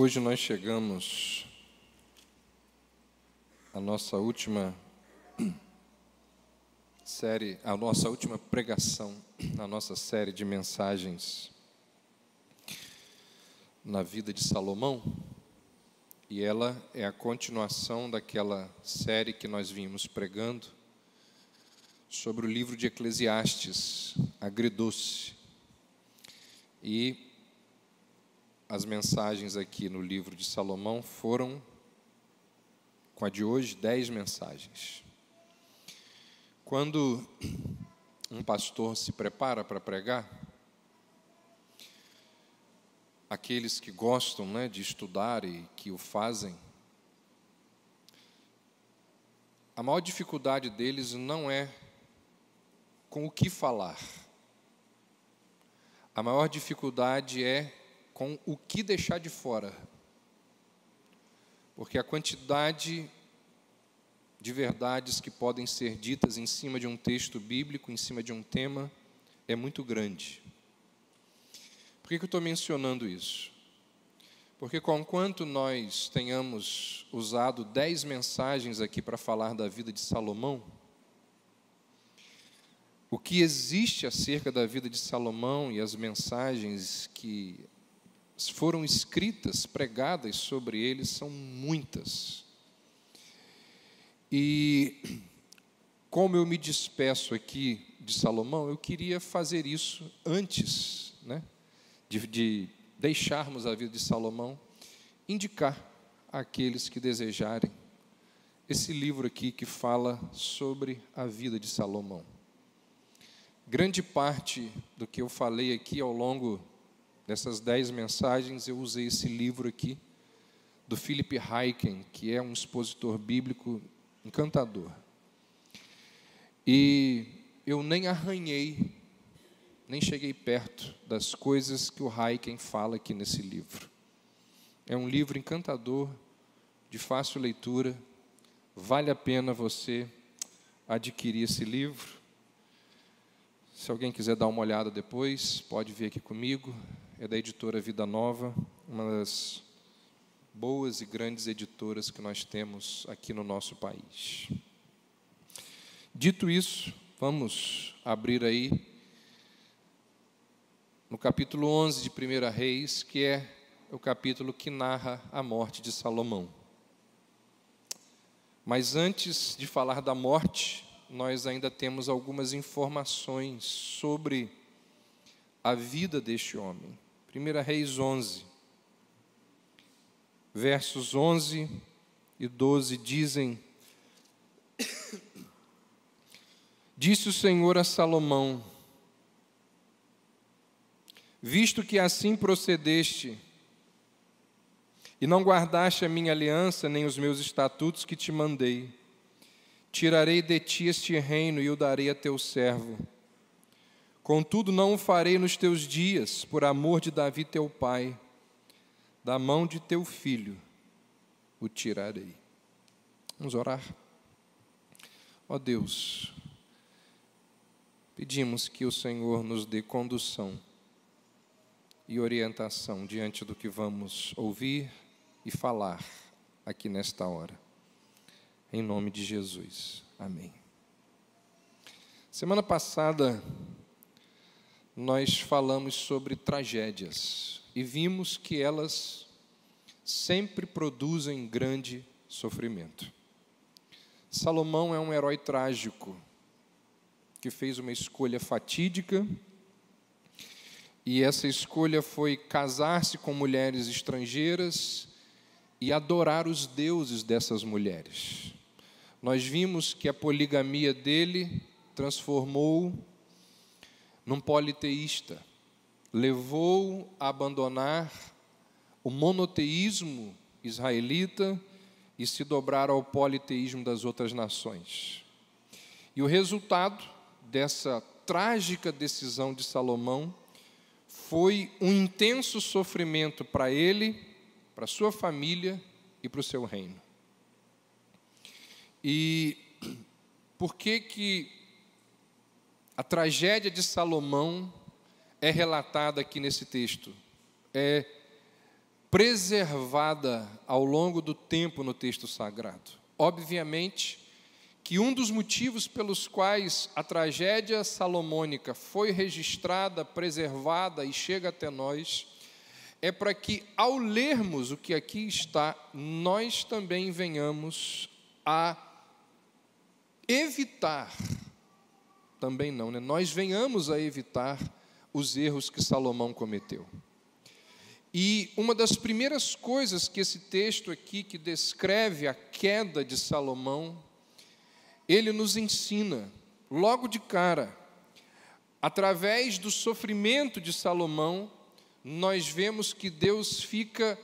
Hoje nós chegamos à nossa última série, à nossa última pregação na nossa série de mensagens na vida de Salomão, e ela é a continuação daquela série que nós vimos pregando sobre o livro de Eclesiastes, agridoce. E as mensagens aqui no livro de Salomão foram, com a de hoje, 10 mensagens. Quando um pastor se prepara para pregar, aqueles que gostam, de estudar e que o fazem, a maior dificuldade deles não é com o que falar. A maior dificuldade é com o que deixar de fora. Porque a quantidade de verdades que podem ser ditas em cima de um texto bíblico, em cima de um tema, é muito grande. Por que eu estou mencionando isso? Porque conquanto nós tenhamos usado 10 mensagens aqui para falar da vida de Salomão, o que existe acerca da vida de Salomão e as mensagens que foram escritas, pregadas sobre ele, são muitas. E como eu me despeço aqui de Salomão, eu queria fazer isso antes, de deixarmos a vida de Salomão, indicar àqueles que desejarem esse livro aqui que fala sobre a vida de Salomão. Grande parte do que eu falei aqui ao longo dessas 10 mensagens, eu usei esse livro aqui, do Philip Ryken, que é um expositor bíblico encantador. E eu nem arranhei, nem cheguei perto das coisas que o Ryken fala aqui nesse livro. É um livro encantador, de fácil leitura, vale a pena você adquirir esse livro. Se alguém quiser dar uma olhada depois, pode vir aqui comigo. É da editora Vida Nova, uma das boas e grandes editoras que nós temos aqui no nosso país. Dito isso, vamos abrir aí no capítulo 11 de 1 Reis, que é o capítulo que narra a morte de Salomão. Mas antes de falar da morte, nós ainda temos algumas informações sobre a vida deste homem. 1 Reis 11, versos 11 e 12 dizem: Disse o Senhor a Salomão: visto que assim procedeste, e não guardaste a minha aliança, nem os meus estatutos que te mandei, tirarei de ti este reino e o darei a teu servo. Contudo, não o farei nos teus dias, por amor de Davi teu pai, da mão de teu filho o tirarei. Vamos orar? Ó Deus, pedimos que o Senhor nos dê condução e orientação diante do que vamos ouvir e falar aqui nesta hora. Em nome de Jesus. Amém. Semana passada, nós falamos sobre tragédias e vimos que elas sempre produzem grande sofrimento. Salomão é um herói trágico que fez uma escolha fatídica, e essa escolha foi casar-se com mulheres estrangeiras e adorar os deuses dessas mulheres. Nós vimos que a poligamia dele transformou num politeísta, levou a abandonar o monoteísmo israelita e se dobrar ao politeísmo das outras nações. E o resultado dessa trágica decisão de Salomão foi um intenso sofrimento para ele, para sua família e para o seu reino. E por que a tragédia de Salomão é relatada aqui nesse texto? É preservada ao longo do tempo no texto sagrado. Obviamente que um dos motivos pelos quais a tragédia salomônica foi registrada, preservada e chega até nós, é para que, ao lermos o que aqui está, nós também venhamos a evitar, também não, né? Nós venhamos a evitar os erros que Salomão cometeu. E uma das primeiras coisas que esse texto aqui, que descreve a queda de Salomão, ele nos ensina, logo de cara, através do sofrimento de Salomão, nós vemos que Deus fica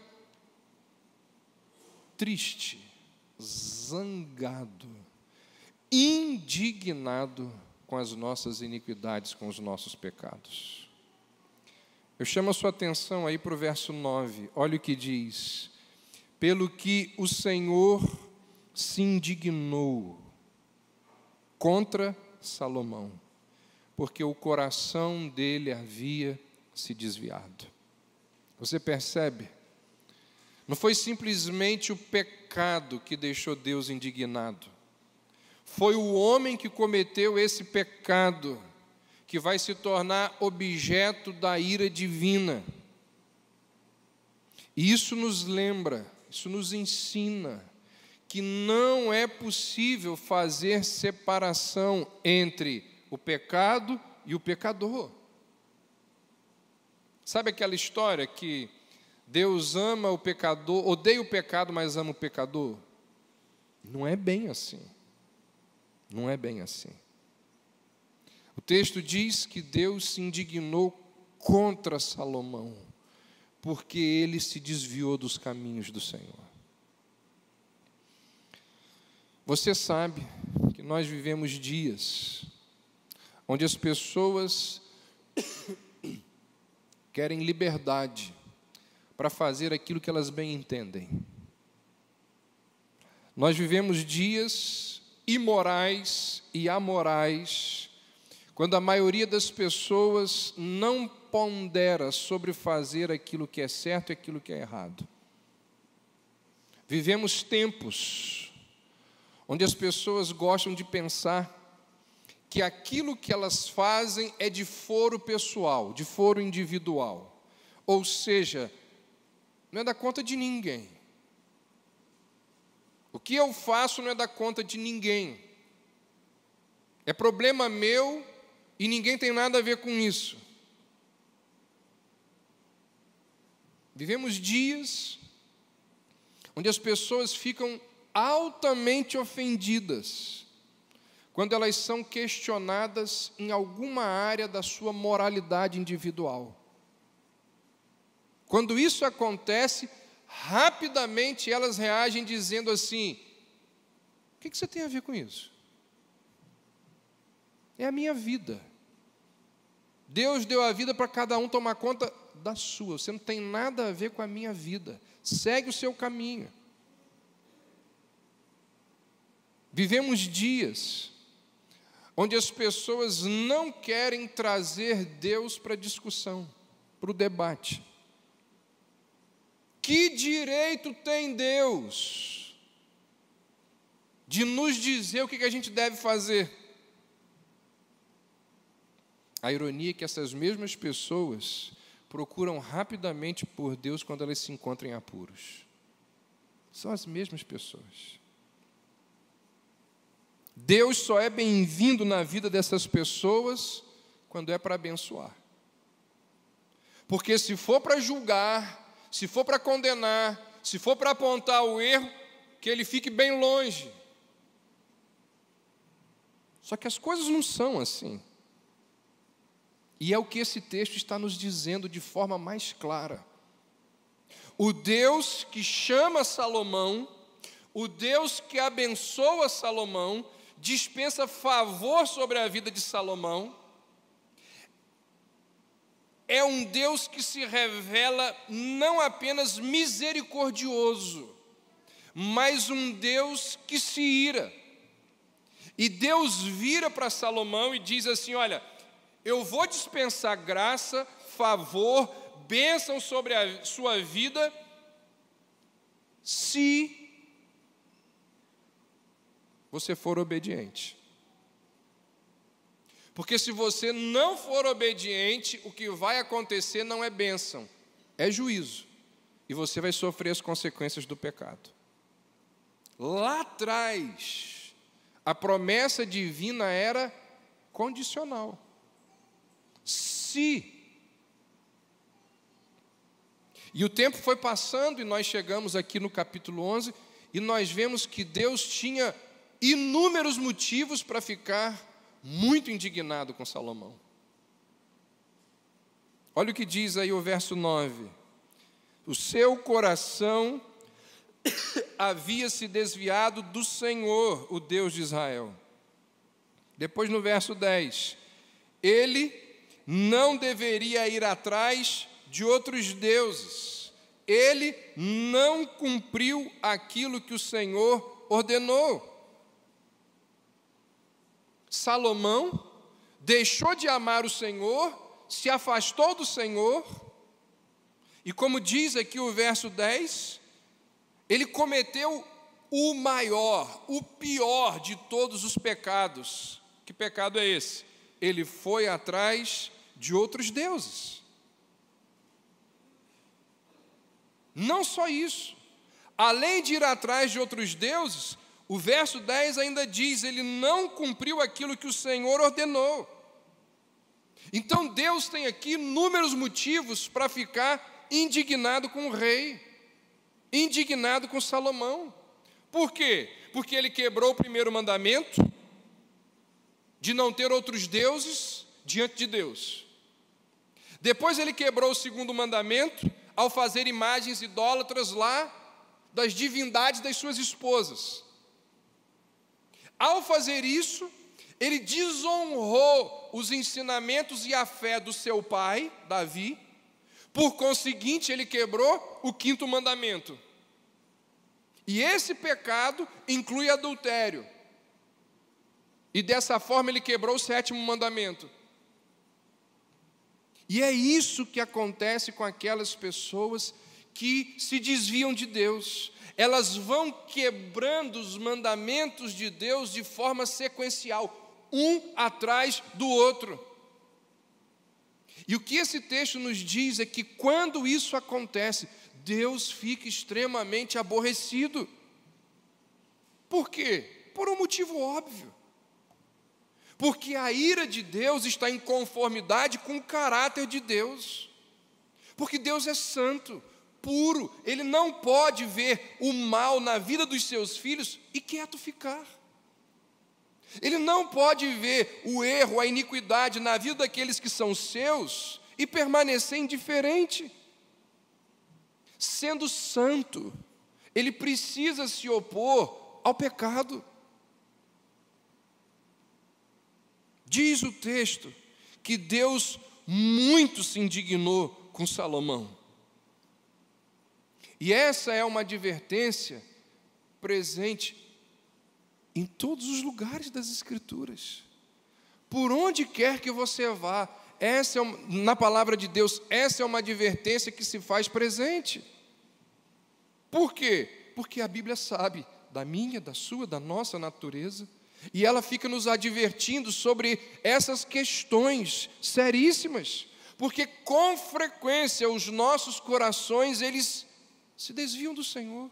triste, zangado, indignado com as nossas iniquidades, com os nossos pecados. Eu chamo a sua atenção aí para o verso 9, olha o que diz: pelo que o Senhor se indignou contra Salomão, porque o coração dele havia se desviado. Você percebe? Não foi simplesmente o pecado que deixou Deus indignado. Foi o homem que cometeu esse pecado que vai se tornar objeto da ira divina. E isso nos lembra, isso nos ensina que não é possível fazer separação entre o pecado e o pecador. Sabe aquela história que Deus ama o pecador, odeia o pecado, mas ama o pecador? Não é bem assim. Não é bem assim. O texto diz que Deus se indignou contra Salomão, porque ele se desviou dos caminhos do Senhor. Você sabe que nós vivemos dias onde as pessoas querem liberdade para fazer aquilo que elas bem entendem. Nós vivemos dias imorais e amorais, quando a maioria das pessoas não pondera sobre fazer aquilo que é certo e aquilo que é errado. Vivemos tempos onde as pessoas gostam de pensar que aquilo que elas fazem é de foro pessoal, de foro individual. Ou seja, não é da conta de ninguém. O que eu faço não é da conta de ninguém. É problema meu e ninguém tem nada a ver com isso. Vivemos dias onde as pessoas ficam altamente ofendidas quando elas são questionadas em alguma área da sua moralidade individual. Quando isso acontece, rapidamente elas reagem dizendo assim: o que você tem a ver com isso? É a minha vida. Deus deu a vida para cada um tomar conta da sua. Você não tem nada a ver com a minha vida. Segue o seu caminho. Vivemos dias onde as pessoas não querem trazer Deus para a discussão, para o debate. Que direito tem Deus de nos dizer o que a gente deve fazer? A ironia é que essas mesmas pessoas procuram rapidamente por Deus quando elas se encontram em apuros. São as mesmas pessoas. Deus só é bem-vindo na vida dessas pessoas quando é para abençoar. Porque se for para julgar, se for para condenar, se for para apontar o erro, que ele fique bem longe. Só que as coisas não são assim. E é o que esse texto está nos dizendo de forma mais clara. O Deus que chama Salomão, o Deus que abençoa Salomão, dispensa favor sobre a vida de Salomão, é um Deus que se revela não apenas misericordioso, mas um Deus que se ira. E Deus vira para Salomão e diz assim: olha, eu vou dispensar graça, favor, bênção sobre a sua vida, se você for obediente. Porque se você não for obediente, o que vai acontecer não é bênção, é juízo. E você vai sofrer as consequências do pecado. Lá atrás, a promessa divina era condicional. Se. E o tempo foi passando e nós chegamos aqui no capítulo 11 e nós vemos que Deus tinha inúmeros motivos para ficar muito indignado com Salomão. Olha o que diz aí o verso 9. O seu coração havia se desviado do Senhor, o Deus de Israel. Depois no verso 10. Ele não deveria ir atrás de outros deuses. Ele não cumpriu aquilo que o Senhor ordenou. Salomão deixou de amar o Senhor, se afastou do Senhor, e como diz aqui o verso 10, ele cometeu o maior, o pior de todos os pecados. Que pecado é esse? Ele foi atrás de outros deuses. Não só isso, além de ir atrás de outros deuses, o verso 10 ainda diz, ele não cumpriu aquilo que o Senhor ordenou. Então Deus tem aqui inúmeros motivos para ficar indignado com o rei, indignado com Salomão. Por quê? Porque ele quebrou o primeiro mandamento, de não ter outros deuses diante de Deus. Depois ele quebrou o segundo mandamento, ao fazer imagens idólatras lá, das divindades das suas esposas. Ao fazer isso, ele desonrou os ensinamentos e a fé do seu pai, Davi. Por conseguinte, ele quebrou o quinto mandamento. E esse pecado inclui adultério. E dessa forma ele quebrou o sétimo mandamento. E é isso que acontece com aquelas pessoas que se desviam de Deus. Elas vão quebrando os mandamentos de Deus de forma sequencial, um atrás do outro. E o que esse texto nos diz é que quando isso acontece, Deus fica extremamente aborrecido. Por quê? Por um motivo óbvio. Porque a ira de Deus está em conformidade com o caráter de Deus. Porque Deus é santo, puro, Ele não pode ver o mal na vida dos seus filhos e quieto ficar. Ele não pode ver o erro, a iniquidade na vida daqueles que são seus e permanecer indiferente. Sendo santo, Ele precisa se opor ao pecado. Diz o texto que Deus muito se indignou com Salomão. E essa é uma advertência presente em todos os lugares das Escrituras. Por onde quer que você vá, na palavra de Deus, essa é uma advertência que se faz presente. Por quê? Porque a Bíblia sabe da minha, da sua, da nossa natureza, e ela fica nos advertindo sobre essas questões seríssimas, porque com frequência os nossos corações, eles se desviam do Senhor.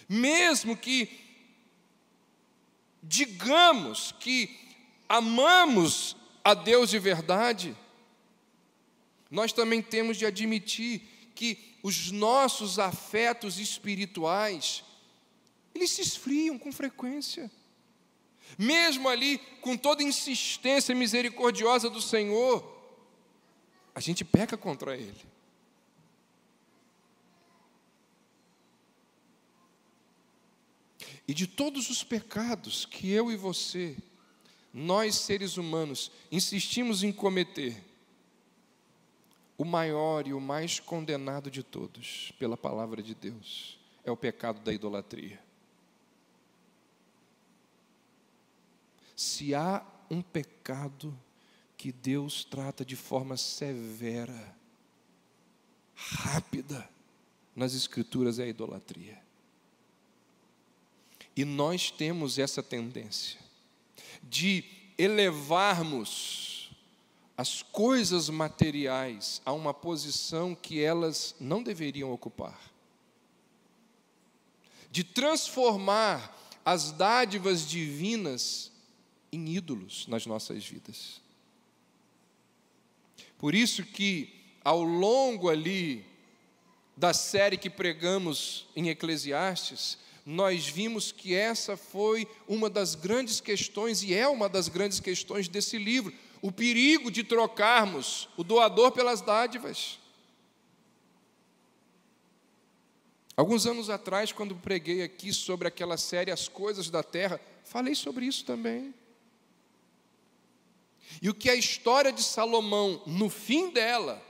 Mesmo que digamos que amamos a Deus de verdade, nós também temos de admitir que os nossos afetos espirituais, eles se esfriam com frequência. Mesmo ali, com toda a insistência misericordiosa do Senhor, a gente peca contra Ele. E de todos os pecados que eu e você, nós seres humanos, insistimos em cometer, o maior e o mais condenado de todos, pela palavra de Deus, é o pecado da idolatria. Se há um pecado que Deus trata de forma severa, rápida, nas Escrituras é a idolatria. E nós temos essa tendência de elevarmos as coisas materiais a uma posição que elas não deveriam ocupar. De transformar as dádivas divinas em ídolos nas nossas vidas. Por isso que, ao longo ali da série que pregamos em Eclesiastes, nós vimos que essa foi uma das grandes questões, e é uma das grandes questões desse livro, o perigo de trocarmos o doador pelas dádivas. Alguns anos atrás, quando preguei aqui sobre aquela série As Coisas da Terra, falei sobre isso também. E o que a história de Salomão, no fim dela,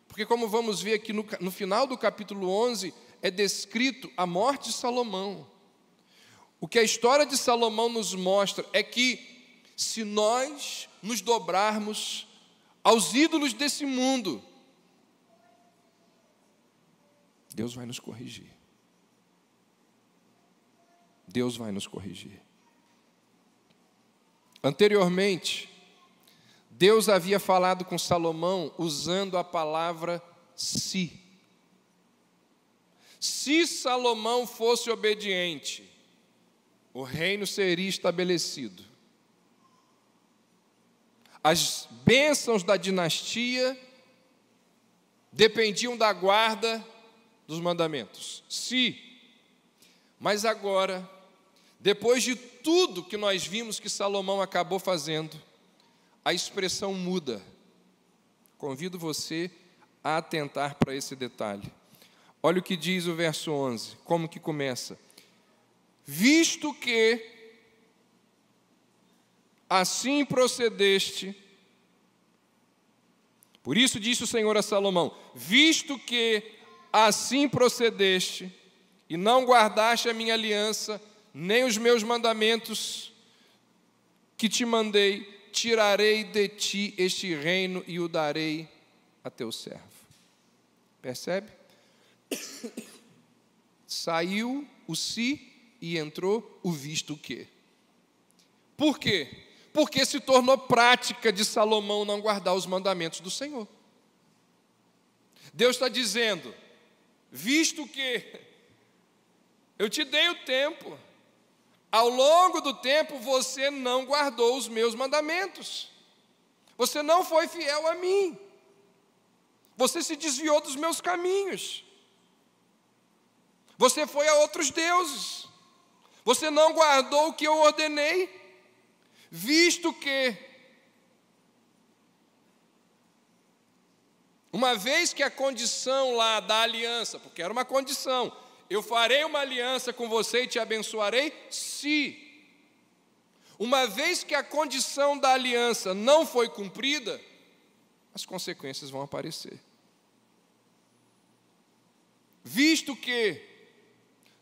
porque como vamos ver aqui no final do capítulo 11, é descrito a morte de Salomão. O que a história de Salomão nos mostra é que, se nós nos dobrarmos aos ídolos desse mundo, Deus vai nos corrigir. Deus vai nos corrigir. Anteriormente, Deus havia falado com Salomão usando a palavra se. Se Salomão fosse obediente, o reino seria estabelecido. As bênçãos da dinastia dependiam da guarda dos mandamentos. Mas agora, depois de tudo que nós vimos que Salomão acabou fazendo, a expressão muda. Convido você a atentar para esse detalhe. Olha o que diz o verso 11, como que começa. Visto que assim procedeste, por isso disse o Senhor a Salomão, visto que assim procedeste, e não guardaste a minha aliança, nem os meus mandamentos que te mandei, tirarei de ti este reino e o darei a teu servo. Percebe? Saiu o se e entrou o visto que. Por quê? Porque se tornou prática de Salomão não guardar os mandamentos do Senhor. Deus está dizendo, visto que eu te dei o tempo, ao longo do tempo você não guardou os meus mandamentos, você não foi fiel a mim, você se desviou dos meus caminhos, você foi a outros deuses, você não guardou o que eu ordenei, visto que, uma vez que a condição lá da aliança, porque era uma condição, eu farei uma aliança com você e te abençoarei, se, uma vez que a condição da aliança não foi cumprida, as consequências vão aparecer. Visto que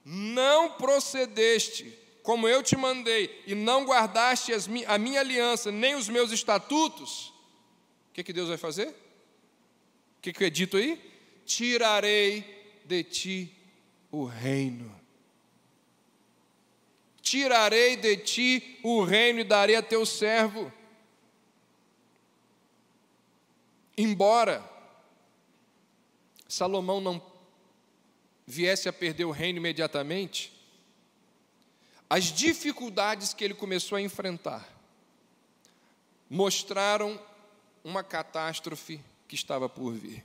não procedeste como eu te mandei, e não guardaste a minha aliança, nem os meus estatutos, o que Deus vai fazer? O que é dito aí? Tirarei de ti o reino. Tirarei de ti o reino e darei a teu servo. Embora Salomão não viesse a perder o reino imediatamente, as dificuldades que ele começou a enfrentar mostraram uma catástrofe que estava por vir.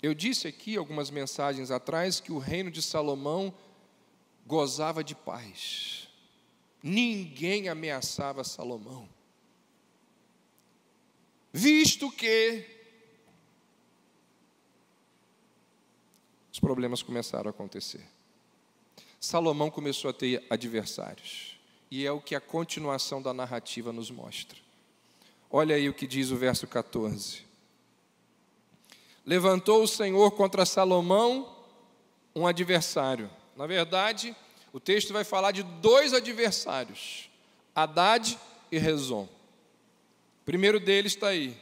Eu disse aqui, algumas mensagens atrás, que o reino de Salomão gozava de paz. Ninguém ameaçava Salomão. Visto que os problemas começaram a acontecer. Salomão começou a ter adversários. E é o que a continuação da narrativa nos mostra. Olha aí o que diz o verso 14. Levantou o Senhor contra Salomão um adversário. Na verdade, o texto vai falar de dois adversários, Hadad e Rezon. O primeiro deles está aí.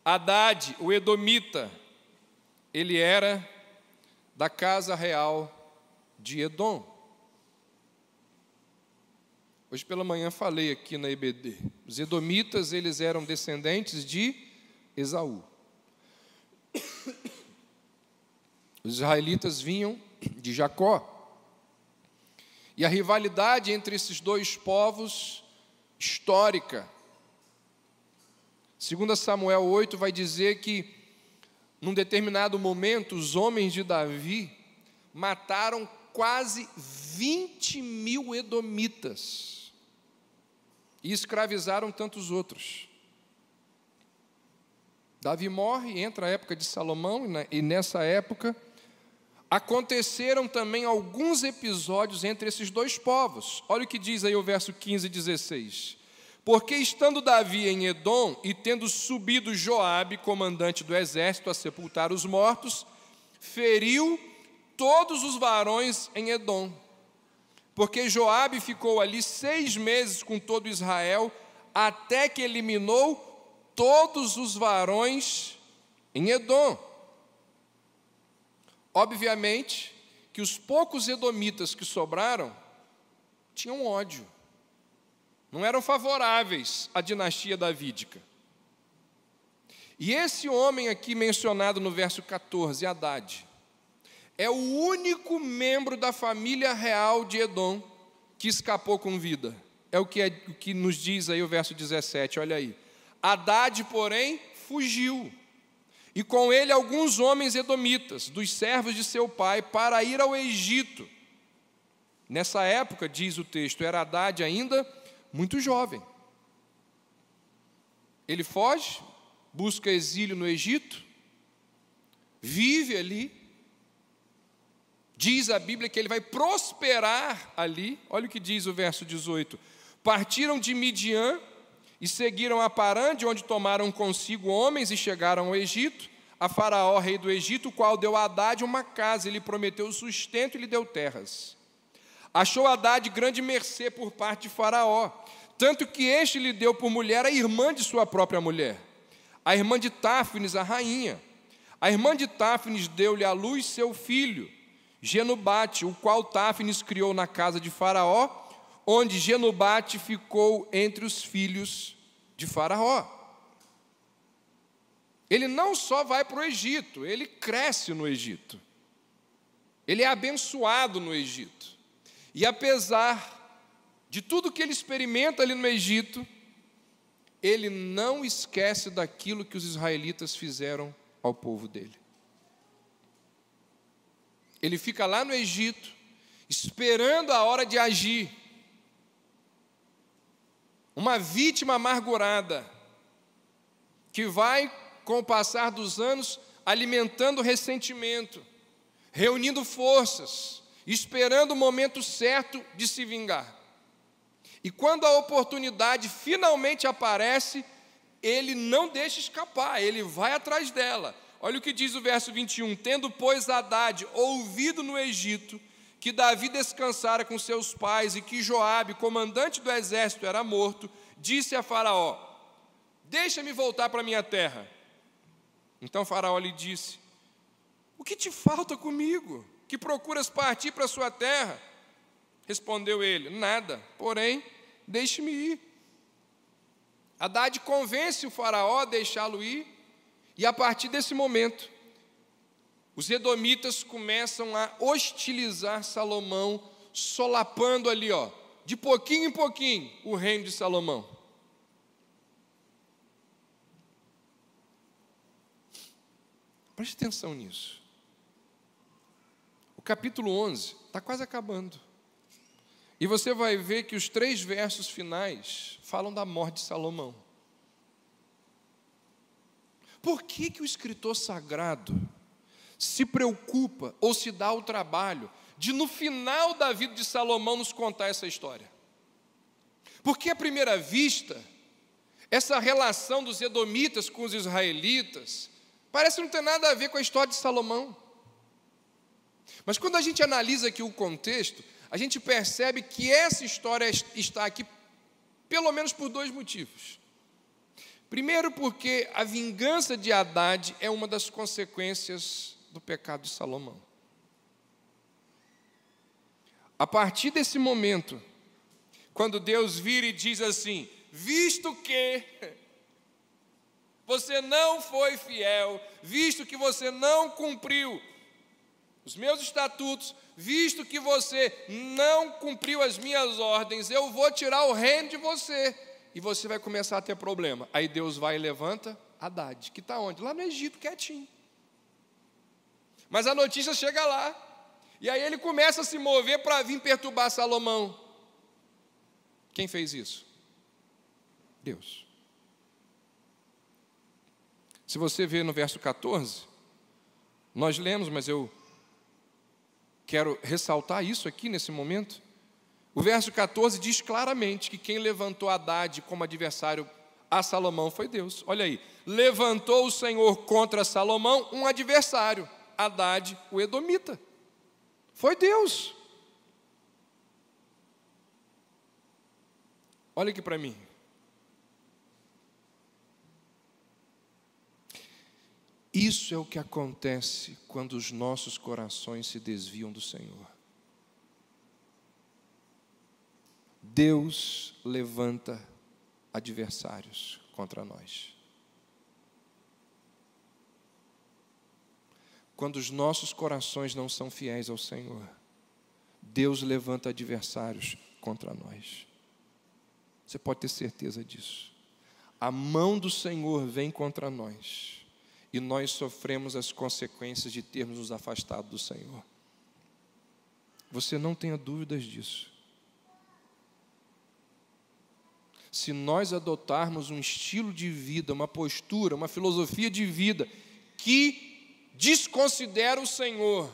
Hadad, o edomita, ele era da casa real de Edom. Hoje pela manhã falei aqui na EBD. Os edomitas, eles eram descendentes de Esaú. Os israelitas vinham de Jacó. E a rivalidade entre esses dois povos, histórica. 2 Samuel 8 vai dizer que, num determinado momento, os homens de Davi mataram quase 20.000 edomitas e escravizaram tantos outros. Davi morre, entra a época de Salomão, e nessa época aconteceram também alguns episódios entre esses dois povos. Olha o que diz aí o verso 15 e 16. Porque estando Davi em Edom, e tendo subido Joabe, comandante do exército, a sepultar os mortos, feriu todos os varões em Edom. Porque Joabe ficou ali 6 meses com todo Israel, até que eliminou todos os varões em Edom. Obviamente que os poucos edomitas que sobraram tinham ódio. Não eram favoráveis à dinastia davídica. E esse homem aqui mencionado no verso 14, Hadad, é o único membro da família real de Edom que escapou com vida. É o que nos diz aí o verso 17, olha aí. Hadad, porém, fugiu, e com ele alguns homens edomitas, dos servos de seu pai, para ir ao Egito. Nessa época, diz o texto, era Hadad ainda muito jovem. Ele foge, busca exílio no Egito, vive ali. Diz a Bíblia que ele vai prosperar ali. Olha o que diz o verso 18. Partiram de Midian e seguiram a Parã, de onde tomaram consigo homens e chegaram ao Egito, a Faraó, rei do Egito, o qual deu a Hadad uma casa, ele prometeu sustento e lhe deu terras. Achou Hadad grande mercê por parte de Faraó, tanto que este lhe deu por mulher a irmã de sua própria mulher, a irmã de Táfnis, a rainha. A irmã de Táfnis deu-lhe à luz seu filho, Genubate, o qual Táfnis criou na casa de Faraó, onde Genubate ficou entre os filhos de Faraó. Ele não só vai para o Egito, ele cresce no Egito. Ele é abençoado no Egito. E apesar de tudo que ele experimenta ali no Egito, ele não esquece daquilo que os israelitas fizeram ao povo dele. Ele fica lá no Egito, esperando a hora de agir. Uma vítima amargurada, que vai, com o passar dos anos, alimentando ressentimento, reunindo forças, esperando o momento certo de se vingar. E quando a oportunidade finalmente aparece, ele não deixa escapar, ele vai atrás dela. Olha o que diz o verso 21. Tendo, pois, Hadad ouvido no Egito que Davi descansara com seus pais e que Joabe, comandante do exército, era morto, disse a Faraó: deixa-me voltar para minha terra. Então Faraó lhe disse: o que te falta comigo, que procuras partir para a sua terra? Respondeu ele: nada, porém, deixe-me ir. Hadad convence o Faraó a deixá-lo ir, e a partir desse momento, os edomitas começam a hostilizar Salomão, solapando ali, de pouquinho em pouquinho, o reino de Salomão. Preste atenção nisso. O capítulo 11 está quase acabando. E você vai ver que os 3 versos finais falam da morte de Salomão. Por que o escritor sagrado se preocupa ou se dá o trabalho de, no final da vida de Salomão, nos contar essa história? Porque, à primeira vista, essa relação dos edomitas com os israelitas parece não ter nada a ver com a história de Salomão. Mas quando a gente analisa aqui o contexto, a gente percebe que essa história está aqui pelo menos por 2 motivos. Primeiro, porque a vingança de Hadad é uma das consequências do pecado de Salomão. A partir desse momento, quando Deus vira e diz assim: visto que você não foi fiel, visto que você não cumpriu os meus estatutos, visto que você não cumpriu as minhas ordens, eu vou tirar o reino de você, e você vai começar a ter problema. Aí Deus vai e levanta Haddad, que está onde? Lá no Egito, quietinho. Mas a notícia chega lá, e aí ele começa a se mover para vir perturbar Salomão. Quem fez isso? Deus. Se você ver no verso 14, nós lemos, mas eu quero ressaltar isso aqui nesse momento. O verso 14 diz claramente que quem levantou Haddad como adversário a Salomão foi Deus. Olha aí, levantou o Senhor contra Salomão um adversário, Haddad, o edomita. Foi Deus. Olha aqui para mim. Isso é o que acontece quando os nossos corações se desviam do Senhor. Deus levanta adversários contra nós. Quando os nossos corações não são fiéis ao Senhor, Deus levanta adversários contra nós. Você pode ter certeza disso. A mão do Senhor vem contra nós, e nós sofremos as consequências de termos nos afastado do Senhor. Você não tenha dúvidas disso. Se nós adotarmos um estilo de vida, uma postura, uma filosofia de vida que desconsidera o Senhor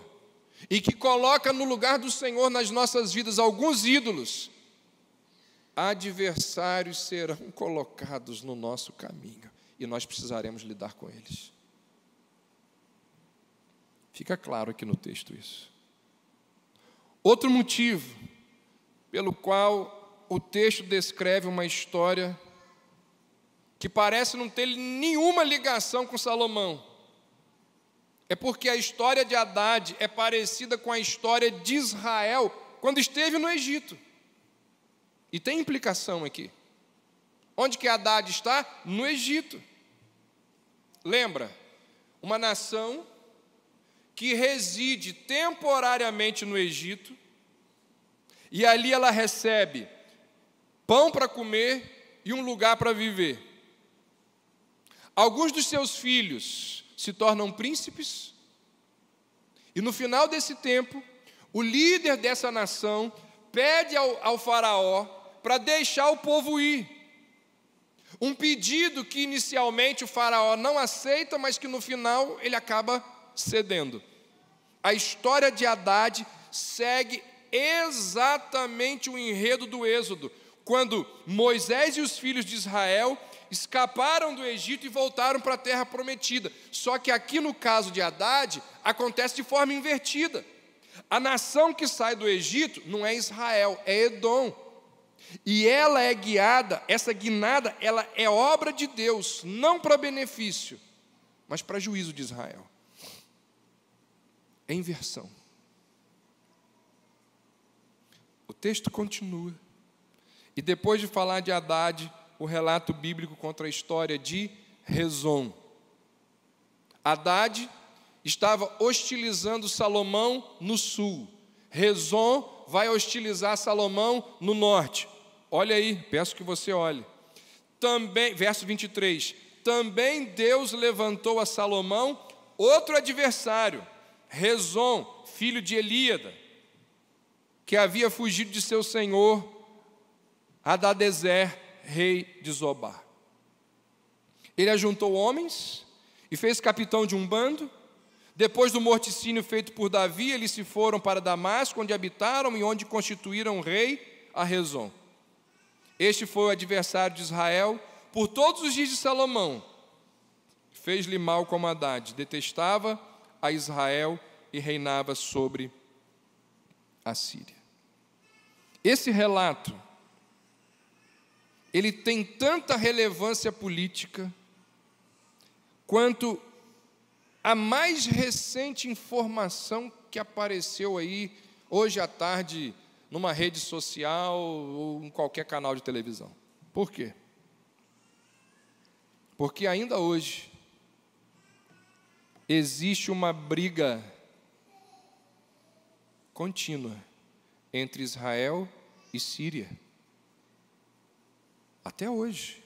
e que coloca no lugar do Senhor nas nossas vidas alguns ídolos, adversários serão colocados no nosso caminho e nós precisaremos lidar com eles. Fica claro aqui no texto isso. Outro motivo pelo qual o texto descreve uma história que parece não ter nenhuma ligação com Salomão é porque a história de Haddad é parecida com a história de Israel quando esteve no Egito. E tem implicação aqui. Onde que Haddad está? No Egito. Lembra? Uma nação que reside temporariamente no Egito, e ali ela recebe pão para comer e um lugar para viver. Alguns dos seus filhos se tornam príncipes, e no final desse tempo, o líder dessa nação pede ao faraó para deixar o povo ir. Um pedido que inicialmente o faraó não aceita, mas que no final ele acaba cedendo. A história de Haddad segue exatamente o enredo do Êxodo, quando Moisés e os filhos de Israel escaparam do Egito e voltaram para a terra prometida. Só que aqui no caso de Haddad, acontece de forma invertida. A nação que sai do Egito não é Israel, é Edom. E ela é guiada, essa guinada, ela é obra de Deus, não para benefício, mas para juízo de Israel. É inversão. O texto continua. E depois de falar de Haddad, o relato bíblico conta a história de Rezon. Haddad estava hostilizando Salomão no sul. Rezon vai hostilizar Salomão no norte. Olha aí, peço que você olhe. Também, verso 23. Também Deus levantou a Salomão outro adversário, Rezon, filho de Elíada, que havia fugido de seu senhor, Hadadezer, rei de Zobá. Ele ajuntou homens e fez capitão de um bando. Depois do morticínio feito por Davi, eles se foram para Damasco, onde habitaram e onde constituíram rei a Rezon. Este foi o adversário de Israel por todos os dias de Salomão. Fez-lhe mal como Haddad, detestava a Israel e reinava sobre a Síria. Esse relato, ele tem tanta relevância política quanto a mais recente informação que apareceu aí hoje à tarde numa rede social ou em qualquer canal de televisão. Por quê? Porque ainda hoje existe uma briga contínua entre Israel e Síria. Até hoje.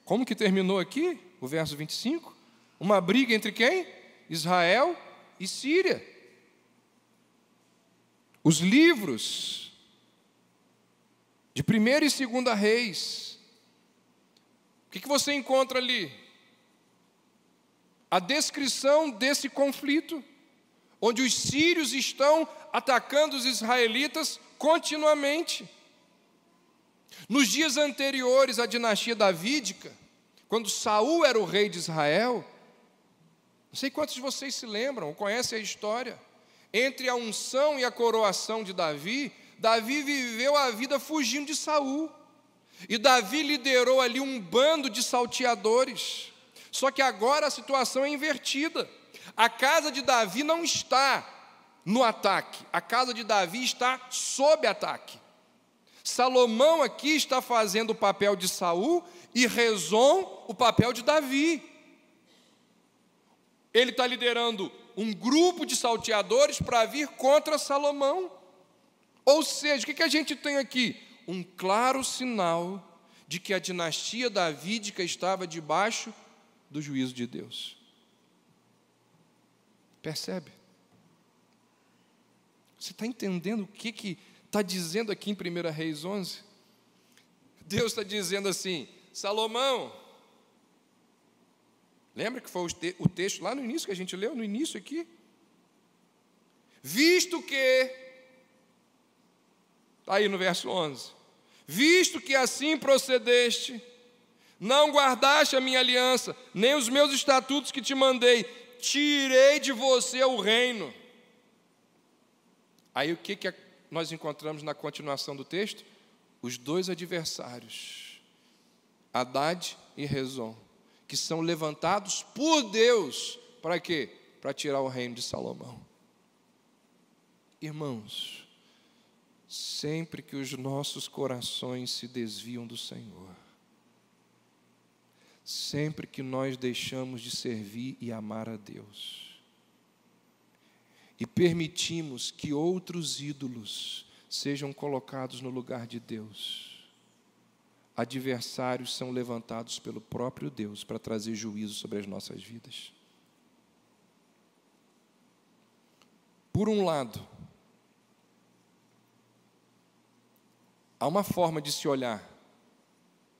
Como que terminou aqui o verso 25? Uma briga entre quem? Israel e Síria. Os livros de 1ª e 2ª Reis, o que você encontra ali? A descrição desse conflito, onde os sírios estão atacando os israelitas continuamente. Nos dias anteriores à dinastia davídica, quando Saul era o rei de Israel, não sei quantos de vocês se lembram ou conhecem a história, entre a unção e a coroação de Davi, Davi viveu a vida fugindo de Saul. E Davi liderou ali um bando de salteadores. Só que agora a situação é invertida. A casa de Davi não está no ataque, a casa de Davi está sob ataque. Salomão aqui está fazendo o papel de Saul e Rezon o papel de Davi. Ele está liderando um grupo de salteadores para vir contra Salomão. Ou seja, o que a gente tem aqui? Um claro sinal de que a dinastia davídica estava debaixo do juízo de Deus. Percebe? Você está entendendo o que está dizendo aqui em 1 Reis 11? Deus está dizendo assim: Salomão, lembra que foi o texto lá no início que a gente leu, no início aqui? Visto que, está aí no verso 11, visto que assim procedeste, não guardaste a minha aliança, nem os meus estatutos que te mandei, tirei de você o reino. Aí o que nós encontramos na continuação do texto? Os dois adversários, Hadad e Rezon, que são levantados por Deus, para quê? Para tirar o reino de Salomão. Irmãos, sempre que os nossos corações se desviam do Senhor, sempre que nós deixamos de servir e amar a Deus, e permitimos que outros ídolos sejam colocados no lugar de Deus, adversários são levantados pelo próprio Deus para trazer juízo sobre as nossas vidas. Por um lado, há uma forma de se olhar.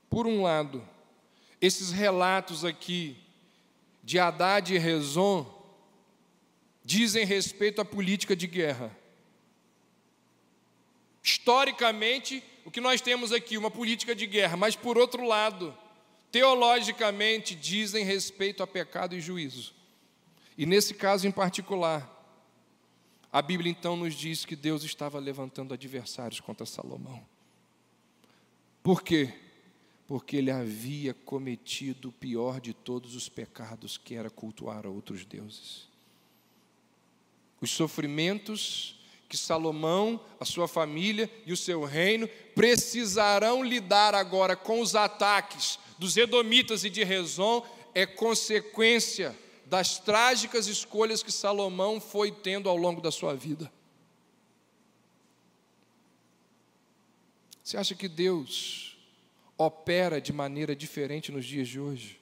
Por um lado, esses relatos aqui de Hadad e Rezon dizem respeito à política de guerra. Historicamente, o que nós temos aqui, uma política de guerra, mas por outro lado, teologicamente, dizem respeito a pecado e juízo. E nesse caso em particular, a Bíblia então nos diz que Deus estava levantando adversários contra Salomão. Por quê? Porque ele havia cometido o pior de todos os pecados, que era cultuar a outros deuses. Os sofrimentos que Salomão, a sua família e o seu reino precisarão lidar agora com os ataques dos edomitas e de Rezon é consequência das trágicas escolhas que Salomão foi tendo ao longo da sua vida. Você acha que Deus opera de maneira diferente nos dias de hoje?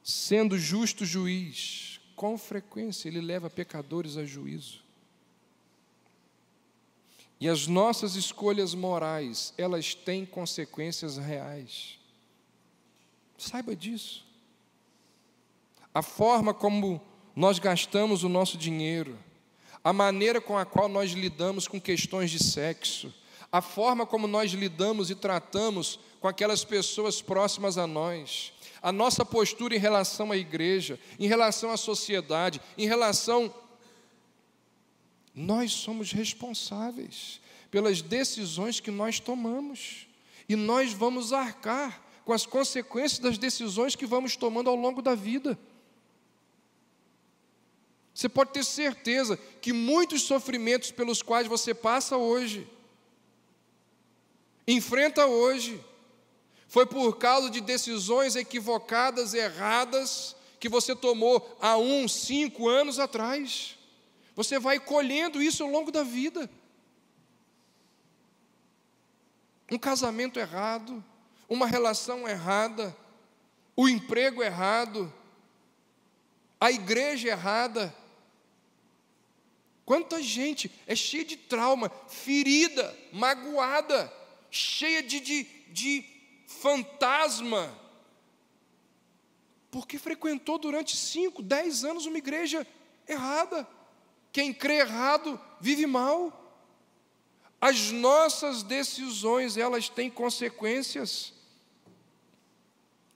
Sendo justo juiz, com frequência ele leva pecadores a juízo. E as nossas escolhas morais, elas têm consequências reais. Saiba disso. A forma como nós gastamos o nosso dinheiro, a maneira com a qual nós lidamos com questões de sexo, a forma como nós lidamos e tratamos com aquelas pessoas próximas a nós, a nossa postura em relação à igreja, em relação à sociedade, em relação... Nós somos responsáveis pelas decisões que nós tomamos. E nós vamos arcar com as consequências das decisões que vamos tomando ao longo da vida. Você pode ter certeza que muitos sofrimentos pelos quais você passa hoje, enfrenta hoje, foi por causa de decisões equivocadas, erradas, que você tomou há 1, 5 anos atrás. Você vai colhendo isso ao longo da vida. Um casamento errado, uma relação errada, o emprego errado, a igreja errada. Quanta gente é cheia de trauma, ferida, magoada, cheia de fantasma, porque frequentou durante 5, 10 anos uma igreja errada. Quem crê errado vive mal. As nossas decisões, elas têm consequências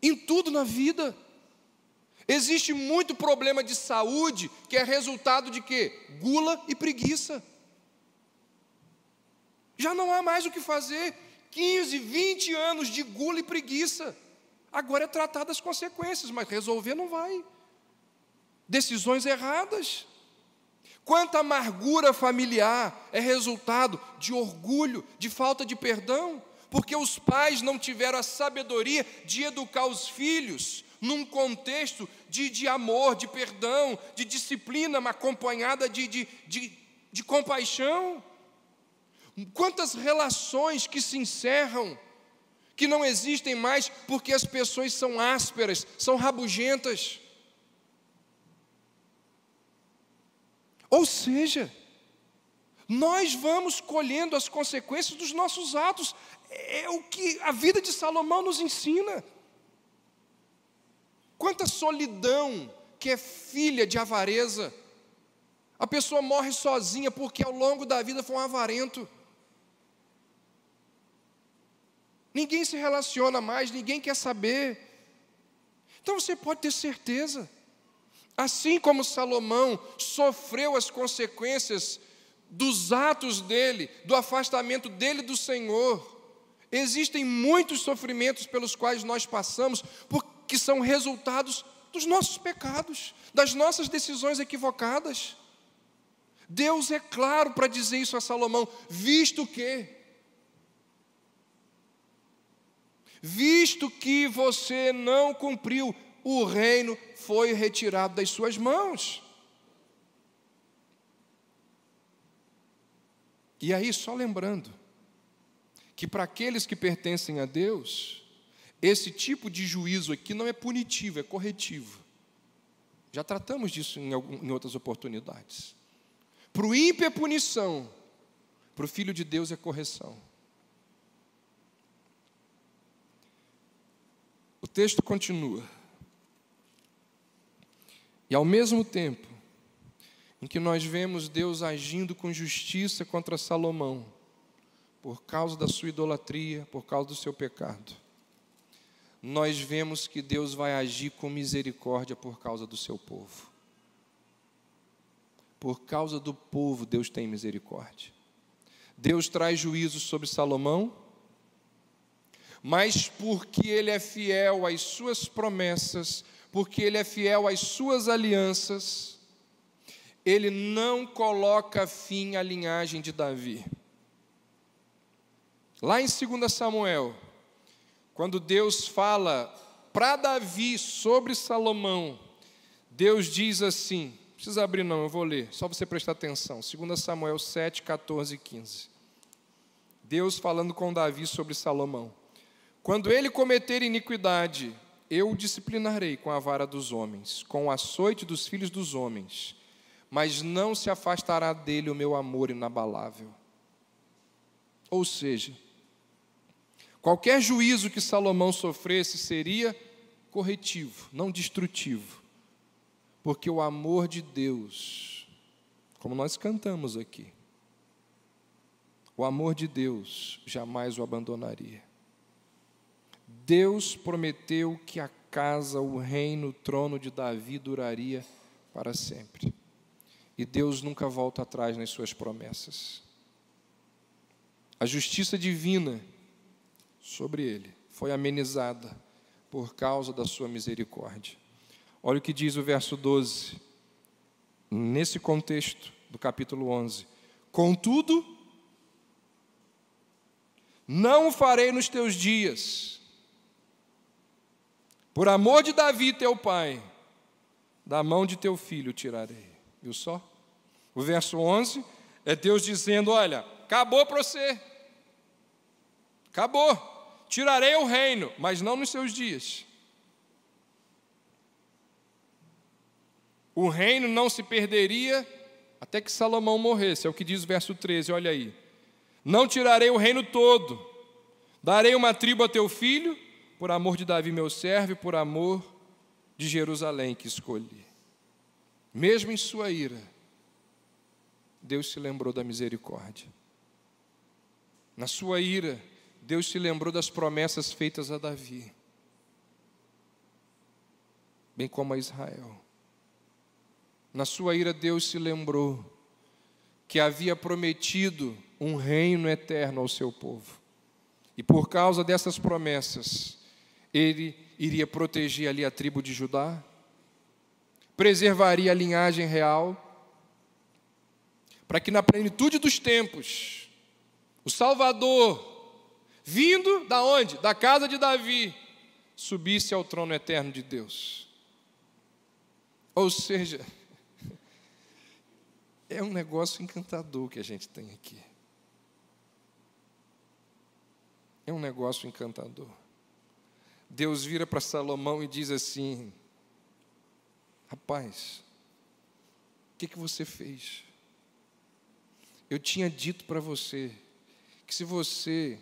em tudo na vida. Existe muito problema de saúde que é resultado de quê? Gula e preguiça. Já não há mais o que fazer. 15, 20 anos de gula e preguiça. Agora é tratar das consequências, mas resolver não vai. Decisões erradas. Quanta amargura familiar é resultado de orgulho, de falta de perdão, porque os pais não tiveram a sabedoria de educar os filhos num contexto de amor, de perdão, de disciplina, mas acompanhada de compaixão. Quantas relações que se encerram, que não existem mais porque as pessoas são ásperas, são rabugentas. Ou seja, nós vamos colhendo as consequências dos nossos atos. É o que a vida de Salomão nos ensina. Quanta solidão que é filha de avareza. A pessoa morre sozinha porque ao longo da vida foi um avarento. Ninguém se relaciona mais, ninguém quer saber. Então você pode ter certeza. Assim como Salomão sofreu as consequências dos atos dele, do afastamento dele do Senhor, existem muitos sofrimentos pelos quais nós passamos, porque são resultados dos nossos pecados, das nossas decisões equivocadas. Deus é claro para dizer isso a Salomão, visto que você não cumpriu, o reino foi retirado das suas mãos. E aí, só lembrando, que para aqueles que pertencem a Deus, esse tipo de juízo aqui não é punitivo, é corretivo. Já tratamos disso em outras oportunidades. Para o ímpio é punição, para o Filho de Deus é correção. O texto continua. E ao mesmo tempo em que nós vemos Deus agindo com justiça contra Salomão, por causa da sua idolatria, por causa do seu pecado, nós vemos que Deus vai agir com misericórdia por causa do seu povo. Por causa do povo, Deus tem misericórdia. Deus traz juízo sobre Salomão, mas porque Ele é fiel às suas promessas, porque Ele é fiel às suas alianças, Ele não coloca fim à linhagem de Davi. Lá em 2 Samuel, quando Deus fala para Davi sobre Salomão, Deus diz assim, não precisa abrir não, eu vou ler, só você prestar atenção, 2 Samuel 7, 14 e 15. Deus falando com Davi sobre Salomão. Quando ele cometer iniquidade, eu o disciplinarei com a vara dos homens, com o açoite dos filhos dos homens, mas não se afastará dele o meu amor inabalável. Ou seja, qualquer juízo que Salomão sofresse seria corretivo, não destrutivo, porque o amor de Deus, como nós cantamos aqui, o amor de Deus jamais o abandonaria. Deus prometeu que a casa, o reino, o trono de Davi duraria para sempre. E Deus nunca volta atrás nas suas promessas. A justiça divina sobre ele foi amenizada por causa da sua misericórdia. Olha o que diz o verso 12. nesse contexto do capítulo 11: contudo, não o farei nos teus dias, por amor de Davi teu pai, da mão de teu filho tirarei. Viu só? O verso 11 é Deus dizendo: olha, acabou para você, acabou, tirarei o reino, mas não nos seus dias. O reino não se perderia até que Salomão morresse, é o que diz o verso 13, olha aí. Não tirarei o reino todo, darei uma tribo a teu filho, por amor de Davi meu servo, e por amor de Jerusalém que escolhi. Mesmo em sua ira, Deus se lembrou da misericórdia. Na sua ira, Deus se lembrou das promessas feitas a Davi, bem como a Israel. Na sua ira, Deus se lembrou que havia prometido um reino eterno ao seu povo. E por causa dessas promessas, Ele iria proteger ali a tribo de Judá, preservaria a linhagem real, para que na plenitude dos tempos, o Salvador, vindo da onde? Da casa de Davi, subisse ao trono eterno de Deus. Ou seja, é um negócio encantador que a gente tem aqui. É um negócio encantador. Deus vira para Salomão e diz assim: rapaz, o que você fez? Eu tinha dito para você que se você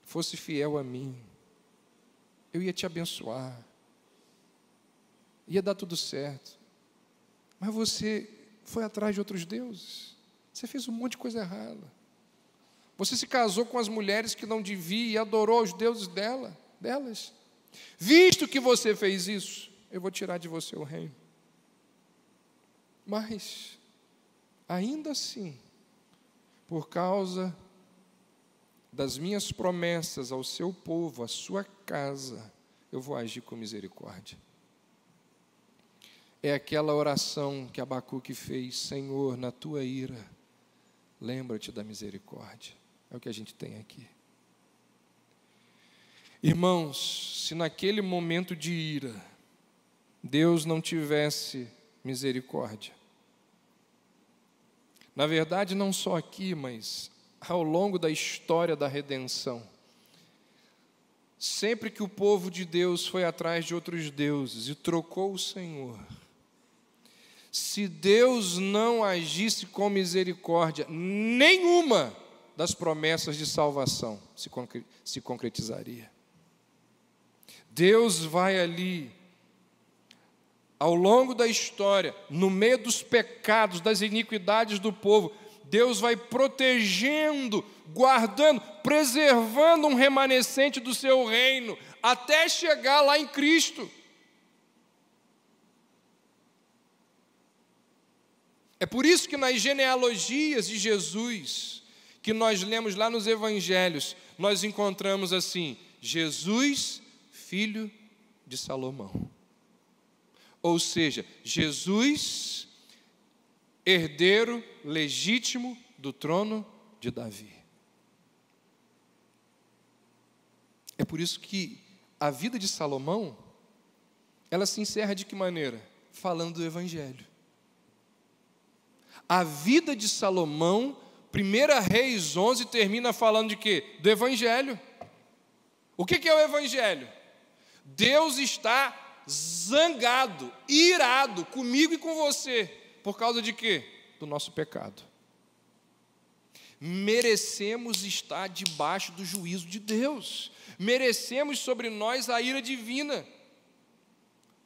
fosse fiel a mim, eu ia te abençoar, ia dar tudo certo. Mas você foi atrás de outros deuses, você fez um monte de coisa errada. Você se casou com as mulheres que não devia e adorou os deuses delas. Visto que você fez isso, eu vou tirar de você o reino. Mas, ainda assim, por causa das minhas promessas ao seu povo, à sua casa, eu vou agir com misericórdia. É aquela oração que Abacuque fez: Senhor, na tua ira, lembra-te da misericórdia. É o que a gente tem aqui. Irmãos, se naquele momento de ira, Deus não tivesse misericórdia, na verdade não só aqui, mas ao longo da história da redenção, sempre que o povo de Deus foi atrás de outros deuses e trocou o Senhor, se Deus não agisse com misericórdia, nenhuma das promessas de salvação se concretizaria. Deus vai ali, ao longo da história, no meio dos pecados, das iniquidades do povo, Deus vai protegendo, guardando, preservando um remanescente do seu reino, até chegar lá em Cristo. É por isso que nas genealogias de Jesus, que nós lemos lá nos evangelhos, nós encontramos assim: Jesus, filho de Salomão. Ou seja, Jesus, herdeiro legítimo do trono de Davi. É por isso que a vida de Salomão, ela se encerra de que maneira? Falando do Evangelho. A vida de Salomão, 1 Reis 11, termina falando de quê? Do Evangelho. O que é o Evangelho? Deus está zangado, irado comigo e com você. Por causa de quê? Do nosso pecado. Merecemos estar debaixo do juízo de Deus. Merecemos sobre nós a ira divina.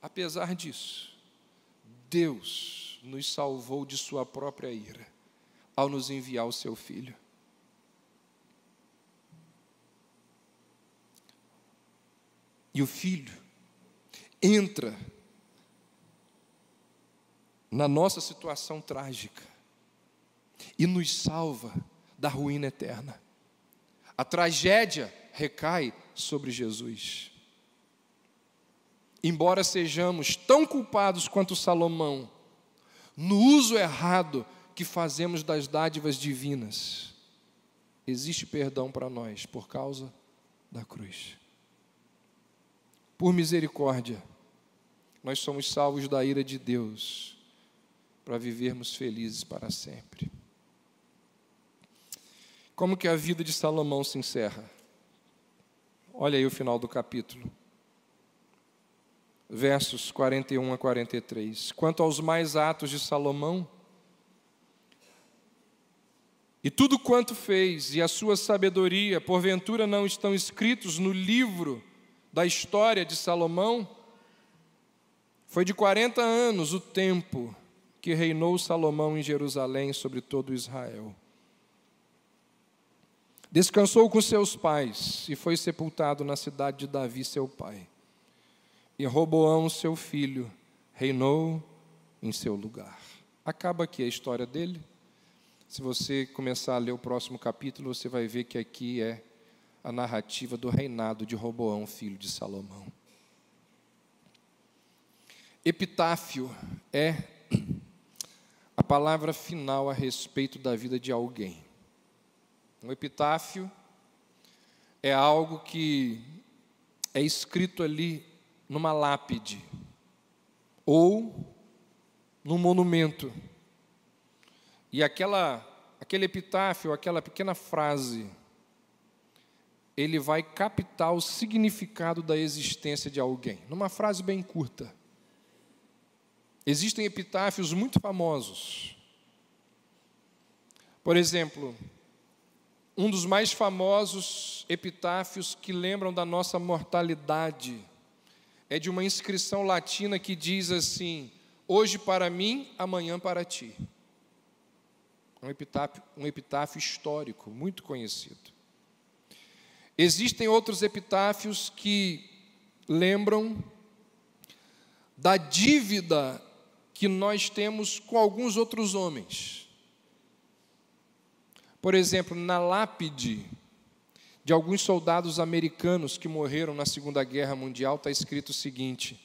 Apesar disso, Deus nos salvou de sua própria ira, ao nos enviar o seu Filho. E o Filho entra na nossa situação trágica e nos salva da ruína eterna. A tragédia recai sobre Jesus. Embora sejamos tão culpados quanto Salomão, no uso errado que fazemos das dádivas divinas, existe perdão para nós por causa da cruz. Por misericórdia, nós somos salvos da ira de Deus, para vivermos felizes para sempre. Como que a vida de Salomão se encerra? Olha aí o final do capítulo. Versos 41 a 43. Quanto aos mais atos de Salomão, e tudo quanto fez, e a sua sabedoria, porventura não estão escritos no livro da história de Salomão? Foi de 40 anos o tempo que reinou Salomão em Jerusalém sobre todo Israel. Descansou com seus pais e foi sepultado na cidade de Davi, seu pai. E Roboão, seu filho, reinou em seu lugar. Acaba aqui a história dele. Se você começar a ler o próximo capítulo, você vai ver que aqui é a narrativa do reinado de Roboão, filho de Salomão. Epitáfio é a palavra final a respeito da vida de alguém. Um epitáfio é algo que é escrito ali numa lápide ou num monumento. E aquele epitáfio, aquela pequena frase, ele vai captar o significado da existência de alguém, numa frase bem curta. Existem epitáfios muito famosos. Por exemplo, um dos mais famosos epitáfios que lembram da nossa mortalidade é de uma inscrição latina que diz assim: hoje para mim, amanhã para ti. Um epitáfio histórico, muito conhecido. Existem outros epitáfios que lembram da dívida que nós temos com alguns outros homens. Por exemplo, na lápide de alguns soldados americanos que morreram na Segunda Guerra Mundial, está escrito o seguinte: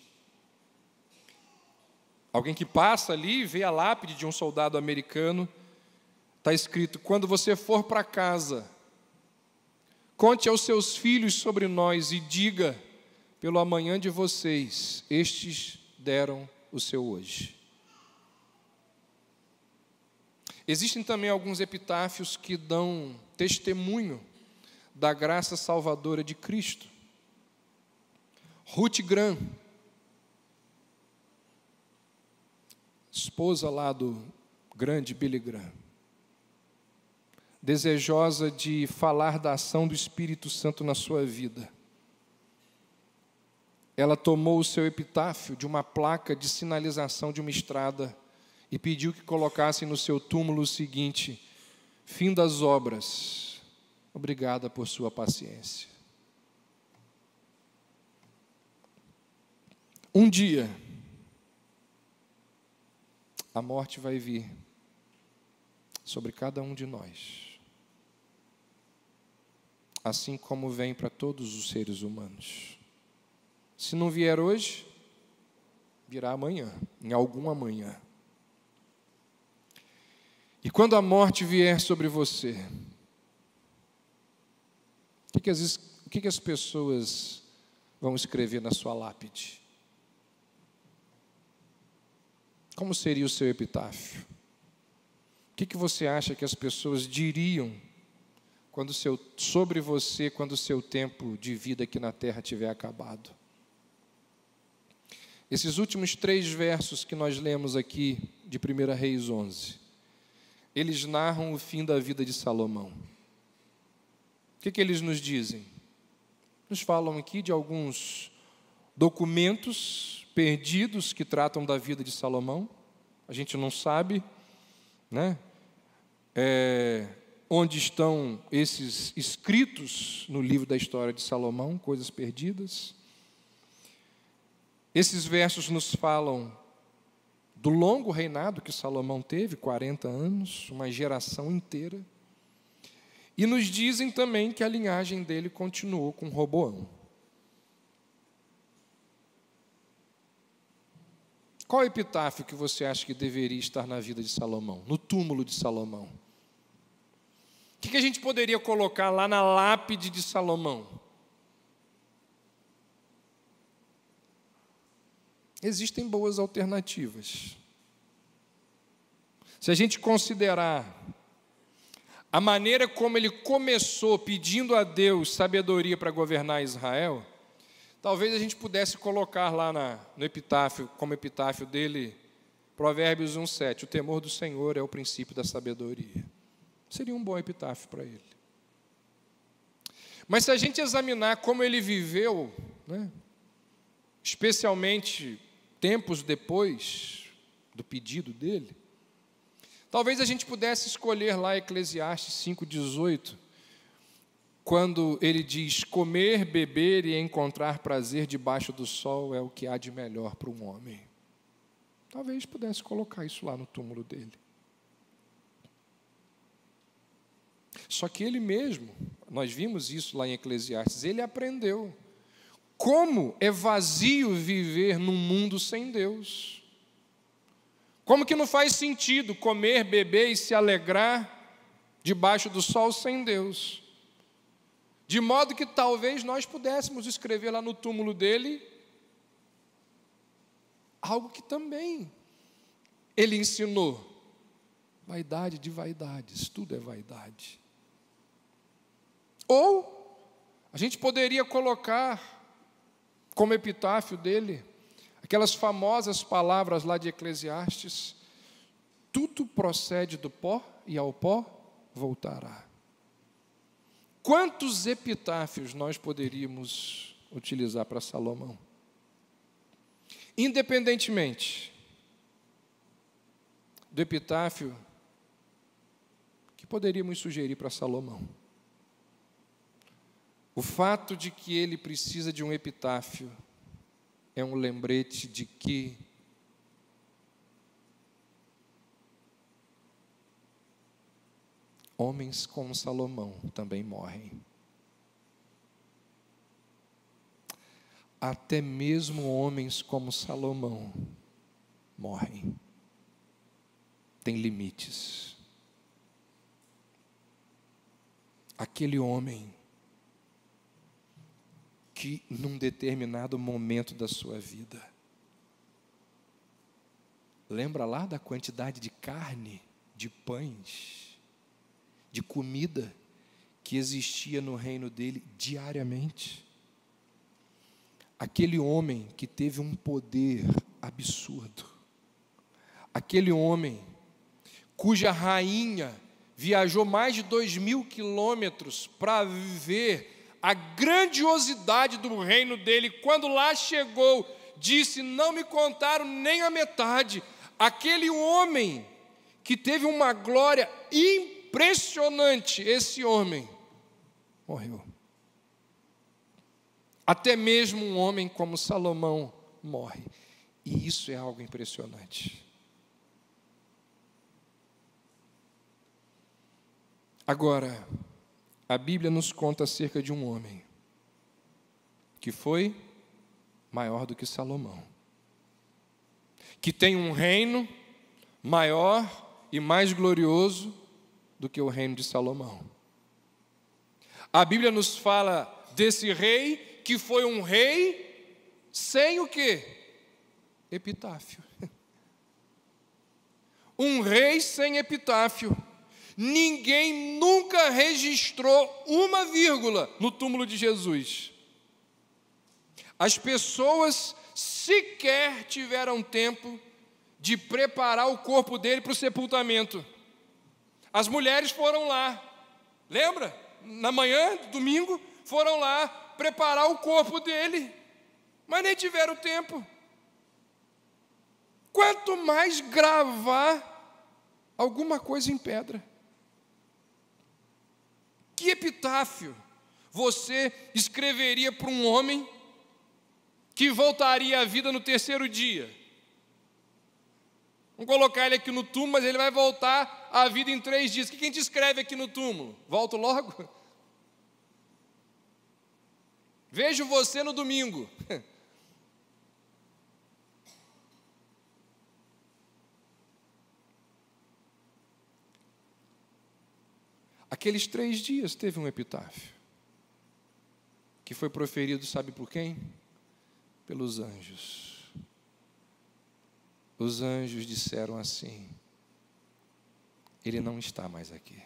alguém que passa ali e vê a lápide de um soldado americano, está escrito: quando você for para casa, conte aos seus filhos sobre nós e diga, pelo amanhã de vocês, estes deram o seu hoje. Existem também alguns epitáfios que dão testemunho da graça salvadora de Cristo. Ruth Graham, esposa lá do grande Billy Graham, desejosa de falar da ação do Espírito Santo na sua vida, ela tomou o seu epitáfio de uma placa de sinalização de uma estrada e pediu que colocassem no seu túmulo o seguinte: fim das obras, obrigada por sua paciência. Um dia, a morte vai vir sobre cada um de nós, assim como vem para todos os seres humanos. Se não vier hoje, virá amanhã, em algum amanhã. E quando a morte vier sobre você, o que as pessoas vão escrever na sua lápide? Como seria o seu epitáfio? O que você acha que as pessoas diriam sobre você quando o seu tempo de vida aqui na terra tiver acabado? Esses últimos 3 versos que nós lemos aqui de 1 Reis 11, eles narram o fim da vida de Salomão. O que eles nos dizem? Nos falam aqui de alguns documentos perdidos que tratam da vida de Salomão. A gente não sabe, né, onde estão esses escritos no livro da história de Salomão, coisas perdidas. Esses versos nos falam do longo reinado que Salomão teve, 40 anos, uma geração inteira. E nos dizem também que a linhagem dele continuou com Roboão. Qual epitáfio que você acha que deveria estar na vida de Salomão, no túmulo de Salomão? O que a gente poderia colocar lá na lápide de Salomão? Existem boas alternativas. Se a gente considerar a maneira como ele começou pedindo a Deus sabedoria para governar Israel, talvez a gente pudesse colocar lá no epitáfio, como epitáfio dele, Provérbios 1:7, o temor do Senhor é o princípio da sabedoria. Seria um bom epitáfio para ele. Mas se a gente examinar como ele viveu, né, especialmente tempos depois do pedido dele, talvez a gente pudesse escolher lá Eclesiastes 5:18, quando ele diz: comer, beber e encontrar prazer debaixo do sol é o que há de melhor para um homem. Talvez pudesse colocar isso lá no túmulo dele. Só que ele mesmo, nós vimos isso lá em Eclesiastes, ele aprendeu como é vazio viver num mundo sem Deus. Como que não faz sentido comer, beber e se alegrar debaixo do sol sem Deus. De modo que talvez nós pudéssemos escrever lá no túmulo dele algo que também ele ensinou. Vaidade de vaidades, tudo é vaidade. Ou a gente poderia colocar como epitáfio dele aquelas famosas palavras lá de Eclesiastes: tudo procede do pó e ao pó voltará. Quantos epitáfios nós poderíamos utilizar para Salomão? Independentemente do epitáfio que poderíamos sugerir para Salomão, o fato de que ele precisa de um epitáfio é um lembrete de que homens como Salomão também morrem. Até mesmo homens como Salomão morrem. Tem limites. Aquele homem que num determinado momento da sua vida, lembra lá da quantidade de carne, de pães, de comida que existia no reino dele diariamente? Aquele homem que teve um poder absurdo, aquele homem cuja rainha viajou mais de 2.000 quilômetros para ver a grandiosidade do reino dele, quando lá chegou, disse: não me contaram nem a metade. Aquele homem que teve uma glória impressionante, esse homem morreu. Até mesmo um homem como Salomão morre. E isso é algo impressionante. Agora, a Bíblia nos conta acerca de um homem que foi maior do que Salomão, que tem um reino maior e mais glorioso do que o reino de Salomão. A Bíblia nos fala desse rei que foi um rei sem o quê? Epitáfio. Um rei sem epitáfio. Ninguém nunca registrou uma vírgula no túmulo de Jesus. As pessoas sequer tiveram tempo de preparar o corpo dele para o sepultamento. As mulheres foram lá, lembra? Na manhã, domingo, foram lá preparar o corpo dele, mas nem tiveram tempo. Quanto mais gravar alguma coisa em pedra. Que epitáfio você escreveria para um homem que voltaria à vida no terceiro dia? Vamos colocar ele aqui no túmulo, mas ele vai voltar à vida em 3 dias. O que a gente escreve aqui no túmulo? Volto logo? Vejo você no domingo. Aqueles 3 dias teve um epitáfio, que foi proferido, sabe por quem? Pelos anjos. Os anjos disseram assim: ele não está mais aqui,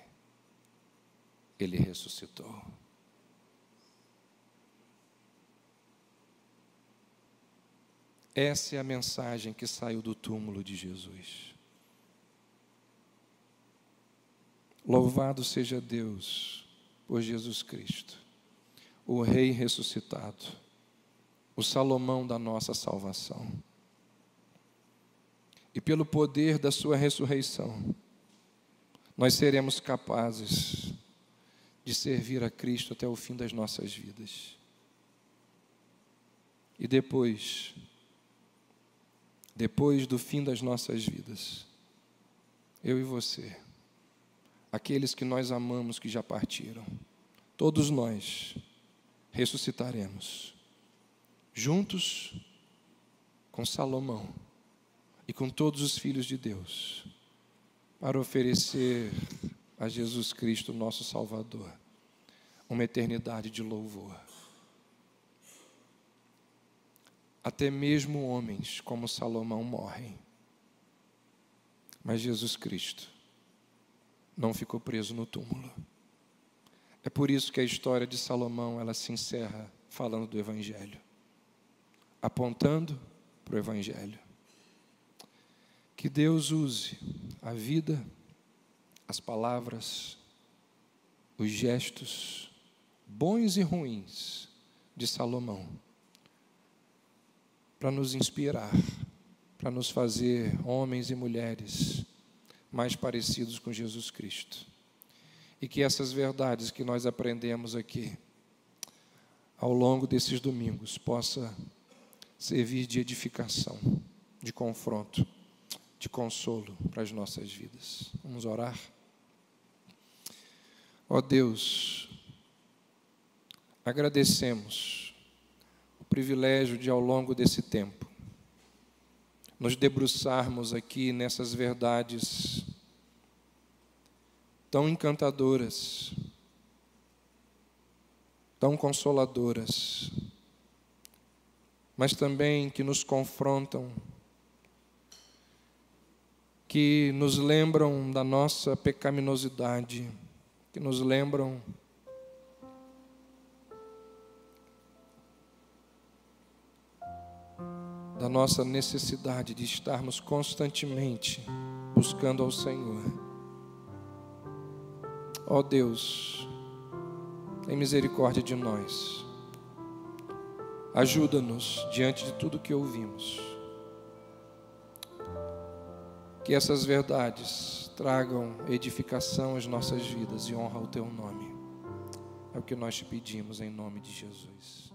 ele ressuscitou. Essa é a mensagem que saiu do túmulo de Jesus. Louvado seja Deus por Jesus Cristo, o Rei ressuscitado, o Salomão da nossa salvação. E pelo poder da sua ressurreição, nós seremos capazes de servir a Cristo até o fim das nossas vidas. E depois do fim das nossas vidas, eu e você, aqueles que nós amamos que já partiram, todos nós ressuscitaremos, juntos com Salomão e com todos os filhos de Deus, para oferecer a Jesus Cristo, nosso Salvador, uma eternidade de louvor. Até mesmo homens como Salomão morrem, mas Jesus Cristo não ficou preso no túmulo. É por isso que a história de Salomão, ela se encerra falando do Evangelho, apontando para o Evangelho. Que Deus use a vida, as palavras, os gestos, bons e ruins, de Salomão, para nos inspirar, para nos fazer homens e mulheres mais parecidos com Jesus Cristo. E que essas verdades que nós aprendemos aqui, ao longo desses domingos, possa servir de edificação, de confronto, de consolo para as nossas vidas. Vamos orar? Ó Deus, agradecemos o privilégio de, ao longo desse tempo, nos debruçarmos aqui nessas verdades tão encantadoras, tão consoladoras, mas também que nos confrontam, que nos lembram da nossa pecaminosidade, que nos lembram da nossa necessidade de estarmos constantemente buscando ao Senhor. Ó Deus, tem misericórdia de nós. Ajuda-nos diante de tudo que ouvimos. Que essas verdades tragam edificação às nossas vidas e honra ao Teu nome. É o que nós te pedimos em nome de Jesus.